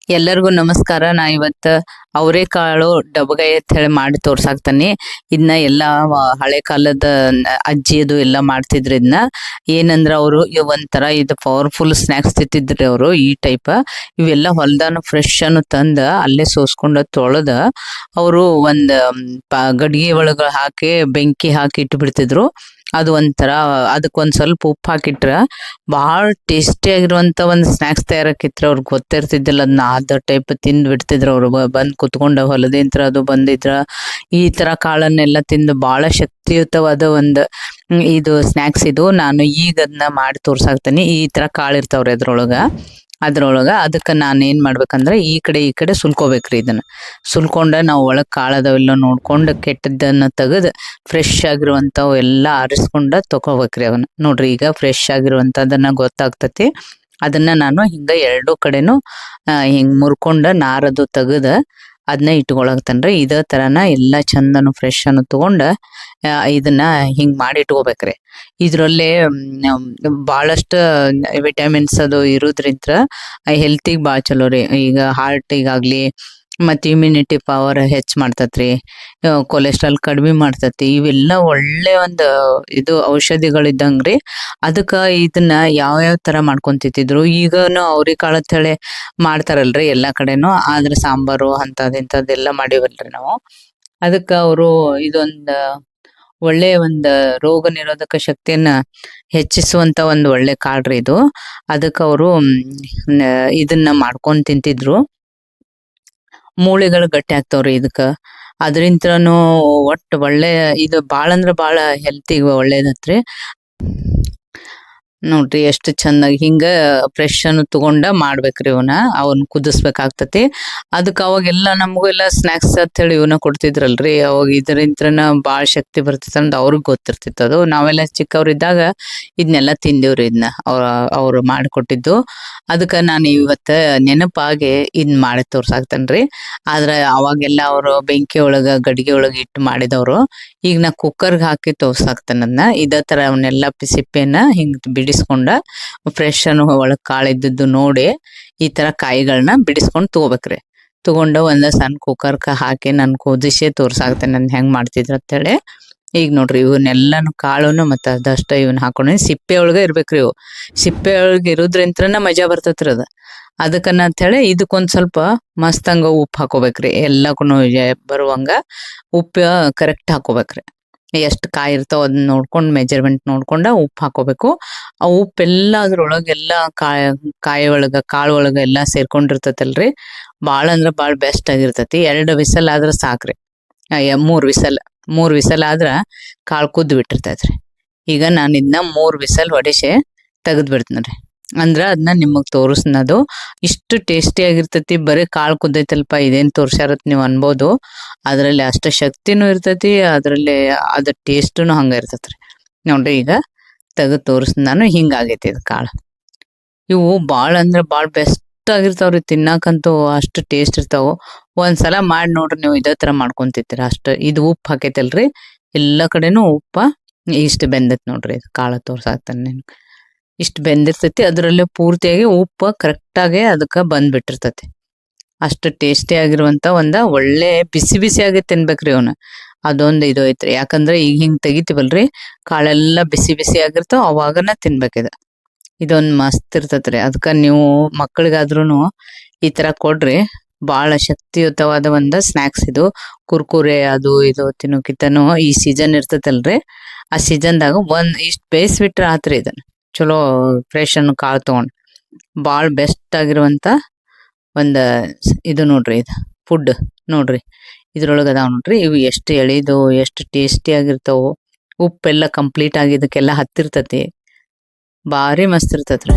ಎಲ್ಲರಿಗೂ ನಮಸ್ಕಾರ. ನಾ ಇವತ್ತು ಅವರೆಕಾಳು ಡಬಗಾಯಿ ಅಂತ ಹೇಳಿ ಮಾಡಿ ತೋರ್ಸಾಕ್ತಾನೆ. ಇದನ್ನ ಎಲ್ಲ ಹಳೆ ಕಾಲದ ಅಜ್ಜಿ ಅದು ಎಲ್ಲ ಮಾಡ್ತಿದ್ರು. ಇದನ್ನ ಏನಂದ್ರ ಅವರು ಒಂಥರ ಇದು ಪವರ್ಫುಲ್ ಸ್ನ್ಯಾಕ್ಸ್ ತಿಂತಿದ್ರಿ ಅವರು. ಈ ಟೈಪ್ ಇವೆಲ್ಲ ಹೊಲ್ದಾನು ಫ್ರೆಶ್ ಅನ್ನು ತಂದ ಅಲ್ಲೇ ಸೋಸ್ಕೊಂಡ ತೊಳೆದ ಅವರು ಒಂದು ಗಡಿಗೆ ಒಳಗ ಹಾಕಿ ಬೆಂಕಿ ಹಾಕಿ ಇಟ್ಟು ಬಿಡ್ತಿದ್ರು. ಅದು ಒಂಥರ ಅದಕ್ಕೊಂದ್ ಸ್ವಲ್ಪ ಉಪ್ಪು ಹಾಕಿಟ್ರ ಭಾಳ ಟೇಸ್ಟಿ ಆಗಿರುವಂತ ಒಂದು ಸ್ನ್ಯಾಕ್ಸ್ ತಯಾರಾಕಿತ್ರ. ಅವ್ರಿಗೆ ಗೊತ್ತಿರ್ತಿದ್ದಿಲ್ಲ ಅದನ್ನ ಅದ ಟೈಪ್ ತಿಂದು ಬಿಡ್ತಿದ್ರು. ಅವ್ರು ಬಂದ್ ಕುತ್ಕೊಂಡ ಹೊಲದಿಂತ್ರ ಅದು ಬಂದಿದ್ರ ಈ ತರ ಕಾಳನ್ನೆಲ್ಲ ತಿಂದು ಬಹಳ ಶಕ್ತಿಯುತವಾದ ಒಂದು ಇದು ಸ್ನ್ಯಾಕ್ಸ್. ಇದು ನಾನು ಈಗ ಅದನ್ನ ಮಾಡಿ ತೋರ್ಸಾಕ್ತೇನೆ. ಈ ತರ ಕಾಳು ಇರ್ತಾವ್ರಿ ಅದ್ರೊಳಗ ಅದಕ್ಕೆ ನಾನು ಏನ್ ಮಾಡ್ಬೇಕಂದ್ರೆ ಈ ಕಡೆ ಸುಲ್ಕೋಬೇಕ್ರಿ. ಇದನ್ನ ಸುಲ್ಕೊಂಡ ನಾವು ಒಳಗ್ ಕಾಳದವೆಲ್ಲ ನೋಡ್ಕೊಂಡು ಕೆಟ್ಟದ್ದನ್ನ ತೆಗೆದು ಫ್ರೆಶ್ ಆಗಿರುವಂತವು ಎಲ್ಲ ಆರಿಸ್ಕೊಂಡ ತಗೋಬೇಕ್ರಿ. ಅವನ್ನ ನೋಡ್ರಿ, ಈಗ ಫ್ರೆಶ್ ಆಗಿರುವಂತದನ್ನ ಗೊತ್ತಾಗ್ತತಿ. ಅದನ್ನ ನಾನು ಹಿಂಗ ಎರಡೂ ಕಡೆನು ಹಿಂಗ್ ಮುರ್ಕೊಂಡ ನಾರದು ತೆಗೆದ ಅದನ್ನ ಇಟ್ಕೊಳಕ್ತನ್ರಿ. ಇದೇ ತರನ ಎಲ್ಲಾ ಚಂದನು ಫ್ರೆಶ್ ಅನ್ನು ತಗೊಂಡ ಇದನ್ನ ಹಿಂಗ್ ಮಾಡಿ ಇಟ್ಕೋಬೇಕ್ರಿ. ಇದ್ರಲ್ಲೇ ಬಹಳಷ್ಟು ವಿಟಮಿನ್ಸ್ ಅದು ಇರೋದ್ರಿಂತ ಹೆಲ್ತಿಗೆ ಭಾಳ ಚಲೋ ರೀ. ಈಗ ಹಾರ್ಟಿಗಾಗ್ಲಿ ಮತ್ತು ಇಮ್ಯುನಿಟಿ ಪವರ್ ಹೆಚ್ಚು ಮಾಡ್ತತ್ರಿ, ಕೊಲೆಸ್ಟ್ರಾಲ್ ಕಡಿಮೆ ಮಾಡ್ತತಿ. ಇವೆಲ್ಲ ಒಳ್ಳೆ ಒಂದು ಇದು ಔಷಧಿಗಳಿದ್ದಂಗ್ರಿ. ಅದಕ್ಕೆ ಇದನ್ನ ಯಾವ್ಯಾವ ಥರ ಮಾಡ್ಕೊಂತಿದ್ರು. ಈಗನು ಅವ್ರಿಕಾಳು ಅಂತ ಹೇಳಿ ಮಾಡ್ತಾರಲ್ರಿ ಎಲ್ಲ ಕಡೆನೂ. ಆದ್ರೆ ಸಾಂಬಾರು ಇಂಥದ್ದೆಲ್ಲ ಮಾಡಿವಲ್ರಿ ನಾವು. ಅದಕ್ಕೆ ಅವರು ಇದೊಂದು ಒಳ್ಳೆ ಒಂದು ರೋಗ ನಿರೋಧಕ ಶಕ್ತಿಯನ್ನ ಹೆಚ್ಚಿಸುವಂತ ಒಂದು ಒಳ್ಳೆ ಕಾಳ್ರಿ ಇದು. ಅದಕ್ಕೆ ಅವರು ಇದನ್ನ ಮಾಡ್ಕೊಂಡ್ ತಿಂತಿದ್ರು. ಮೂಳೆಗಳು ಗಟ್ಟಿ ಆಗ್ತಾವ್ರಿ ಇದಕ್ಕ. ಅದ್ರಿಂತ್ರನು ಒಟ್ಟು ಒಳ್ಳೆ ಇದು ಭಾಳ ಅಂದ್ರ ಭಾಳ ಹೆಲ್ತಿಗೆ ಒಳ್ಳೇದತ್ರಿ. ನೋಡ್ರಿ ಎಷ್ಟು ಚಂದಾಗಿ ಹಿಂಗ ಫ್ರೆಶ್ ಅನ್ನು ತಗೊಂಡ ಮಾಡ್ಬೇಕ್ರಿ. ಅವನ್ನ ಕುದಿಸ್ಬೇಕಾಗ್ತತಿ. ಅದಕ್ಕೆ ಅವಾಗೆಲ್ಲ ನಮಗೆಲ್ಲ ಸ್ನ್ಯಾಕ್ಸ್ ಅಂತ ಹೇಳಿ ಇವನ್ನ ಕೊಡ್ತಿದ್ರಲ್ರಿ. ಅವಾಗ ಇದರಿಂತ್ರನ ಭಾಳ ಶಕ್ತಿ ಬರ್ತೈತೆ ಅಂತ ಅವ್ರಿಗೆ ಗೊತ್ತಿರ್ತಿತ್ತು. ಅದು ನಾವೆಲ್ಲ ಚಿಕ್ಕವ್ರಿದ್ದಾಗ ಇದನ್ನೆಲ್ಲ ತಿಂದೇವ್ರಿ. ಇದನ್ನ ಅವ್ರು ಮಾಡಿಕೊಟ್ಟಿದ್ದು. ಅದಕ್ಕೆ ನಾನು ಇವತ್ತು ನೆನಪಾಗಿ ಇದನ್ನ ಮಾಡಿ ತೋರ್ಸಾಕ್ತೇನ್ರಿ. ಆದ್ರೆ ಅವಾಗೆಲ್ಲ ಅವರು ಬೆಂಕಿ ಒಳಗ ಗಡಿಗೆ ಒಳಗೆ ಇಟ್ಟು ಮಾಡಿದವರು. ಈಗ ನಾ ಕುಕ್ಕರ್ಗೆ ಹಾಕಿ ತೋರ್ಸಾಕ್ತೇನೆ ಅದನ್ನ. ಇದೇ ತರ ಅವನ್ನೆಲ್ಲ ಸಿಪ್ಪೆನ ಹಿಂಗ್ ಬಿಡಿಸ್ಕೊಂಡ ಫ್ರೆಶ್ ಅನ್ನು ಒಳಗ್ ಕಾಳಿದ್ದು ನೋಡಿ ಈ ತರ ಕಾಯಿಗಳನ್ನ ಬಿಡಿಸ್ಕೊಂಡ್ ತಗೋಬೇಕ್ರಿ. ತಗೊಂಡು ಒಂದ ಸಣ್ಣ ಕುಕ್ಕರ್ಕ ಹಾಕಿ ನಾನು ಕುದಿಸಿ ತೋರ್ಸಾಕ್ತೇನೆ ನನ್ ಹೆಂಗ್ ಮಾಡ್ತಿದ್ರು ಅಂತೇಳಿ. ಈಗ ನೋಡ್ರಿ, ಇವನ್ನೆಲ್ಲಾನು ಕಾಳುನು ಮತ್ತ ಅದಷ್ಟ ಇವನ್ ಹಾಕೊಂಡ್ ಸಿಪ್ಪೆ ಒಳಗ ಇರ್ಬೇಕ್ರಿ. ಇವು ಸಿಪ್ಪೆ ಒಳಗ ಇರೋದ್ರಿಂತ್ರನ ಮಜಾ ಬರ್ತೈತ್ರಿ ಅದ. ಅದಕ್ಕನ್ನ ಅಂತ ಹೇಳಿ ಇದಕ್ಕೊಂದ್ ಸ್ವಲ್ಪ ಮಸ್ತಂಗ ಉಪ್ಪು ಹಾಕೋಬೇಕ್ರಿ. ಎಲ್ಲಕ್ಕೂ ಬರುವಂಗ ಉಪ್ಪು ಕರೆಕ್ಟ್ ಹಾಕೋಬೇಕ್ರಿ. ಎಷ್ಟು ಕಾಯಿ ಇರ್ತಾವ ಅದನ್ನ ನೋಡ್ಕೊಂಡ್ ಮೆಜರ್ಮೆಂಟ್ ನೋಡ್ಕೊಂಡ ಉಪ್ಪು ಹಾಕೋಬೇಕು. ಆ ಉಪ್ಪೆಲ್ಲ ಅದ್ರೊಳಗೆಲ್ಲ ಕಾಯಿ ಒಳಗ ಕಾಳು ಒಳಗ ಎಲ್ಲಾ ಸೇರ್ಕೊಂಡಿರ್ತೈತಲ್ರಿ. ಭಾಳ ಅಂದ್ರ ಭಾಳ ಬೆಸ್ಟ್ ಆಗಿರ್ತೈತಿ. 2 ವಿಸಲ್ ಆದ್ರ ಸಾಕ್ರಿ. 3 ವಿಸಲ್ ಆದ್ರ ಕಾಳು ಕುದ್ದು ಬಿಟ್ಟಿರ್ತೈತ್ರಿ. ಈಗ ನಾನು ಇದನ್ನ 3 ವಿಸಲ್ ಹೊಡಿಸಿ ತೆಗೆದ್ ಬಿಡ್ತೀನ್ರಿ. ಅಂದ್ರ ಅದನ್ನ ನಿಮಗ್ ತೋರಿಸ್ನದು. ಇಷ್ಟು ಟೇಸ್ಟಿ ಆಗಿರ್ತೈತಿ. ಬರೀ ಕಾಳು ಕುದ್ದೈತಲ್ಪ ಇದೇನ್ ತೋರ್ಸ್ಯಾರತ್ ನೀವ್ ಅನ್ಬೋದು. ಅದ್ರಲ್ಲಿ ಅಷ್ಟ ಶಕ್ತಿನೂ ಇರ್ತೈತಿ, ಅದ್ರಲ್ಲಿ ಅದ ಟೇಸ್ಟುನು ಹಂಗ ಇರ್ತೈತ್ರಿ. ನೋಡ್ರಿ, ಈಗ ತೆಗೆದು ತೋರಿಸ್ ನಾನು. ಹಿಂಗಾಗೈತಿ ಇದು ಕಾಳು. ಇವು ಭಾಳ ಅಂದ್ರ ಭಾಳ ಬೆಸ್ಟ್ ಆಗಿರ್ತಾವ್ರಿ. ತಿನ್ನಾಕಂತೂ ಅಷ್ಟು ಟೇಸ್ಟ್ ಇರ್ತಾವ. ಒಂದ್ಸಲ ಮಾಡಿ ನೋಡ್ರಿ, ನೀವು ಇದೇ ತರ ಮಾಡ್ಕೊಂತಿರ್ತೀರ ಅಷ್ಟ. ಇದು ಉಪ್ಪು ಹಾಕೈತಲ್ರಿ, ಎಲ್ಲಾ ಕಡೆನೂ ಉಪ್ಪ ಇಷ್ಟು ಬೆಂದೈತಿ ನೋಡ್ರಿ. ಇದು ಕಾಳು ತೋರ್ಸಾಕ್ತಾನೆ ನೀನು. ಇಷ್ಟು ಬೆಂದಿರ್ತೈತಿ. ಅದ್ರಲ್ಲೇ ಪೂರ್ತಿಯಾಗಿ ಉಪ್ಪು ಕರೆಕ್ಟಾಗಿ ಅದಕ್ಕೆ ಬಂದ್ಬಿಟ್ಟಿರ್ತೈತಿ. ಅಷ್ಟು ಟೇಸ್ಟಿ ಆಗಿರುವಂತ ಒಳ್ಳೆ ಬಿಸಿ ಬಿಸಿಯಾಗಿ ತಿನ್ಬೇಕ್ರಿ ಅವನ್ನ. ಅದೊಂದು ಇದು ಐತ್ರಿ. ಯಾಕಂದ್ರೆ ಈಗ ಹಿಂಗ್ ತೆಗಿತೀವಲ್ರಿ, ಕಾಳೆಲ್ಲ ಬಿಸಿ ಬಿಸಿ ಆಗಿರ್ತಾವ, ಅವಾಗನ ತಿನ್ಬೇಕಿದ. ಇದೊಂದ್ ಮಸ್ತ್ ಇರ್ತೈತ್ರಿ. ಅದಕ್ಕ ನೀವು ಮಕ್ಕಳಿಗಾದ್ರೂನು ಈ ತರ ಕೊಡ್ರಿ. ಬಹಳ ಶಕ್ತಿಯುತವಾದ ಸ್ನ್ಯಾಕ್ಸ್ ಇದು. ಕುರ್ಕುರೆ ಅದು ಇದು ತಿನ್ನೋಕಿತನು ಈ ಸೀಸನ್ ಇರ್ತೈತಲ್ರಿ, ಆ ಸೀಸನ್ದಾಗ ಇಷ್ಟ್ ಬೇಯಿಸ್ಬಿಟ್ರೆ ಆತ್ರಿ. ಇದನ್ನ ಚಲೋ ಫ್ರೆಶ್ ಅನ್ನು ಕಾಳು ತಗೊಂಡ್ ಭಾಳ ಬೆಸ್ಟ್ ಆಗಿರುವಂತ ಇದು ನೋಡ್ರಿ. ಇದು ಫುಡ್ ನೋಡ್ರಿ, ಇದ್ರೊಳಗ ಅದಾವ ನೋಡ್ರಿ. ಇವು ಎಷ್ಟು ಎಳಿದು ಎಷ್ಟು ಟೇಸ್ಟಿ ಆಗಿರ್ತಾವು. ಉಪ್ಪೆಲ್ಲ ಕಂಪ್ಲೀಟ್ ಆಗಿ ಇದಕ್ಕೆಲ್ಲ ಹತ್ತಿರ್ತತಿ. ಭಾರಿ ಮಸ್ತ್ ಇರ್ತೈತ್ರಿ.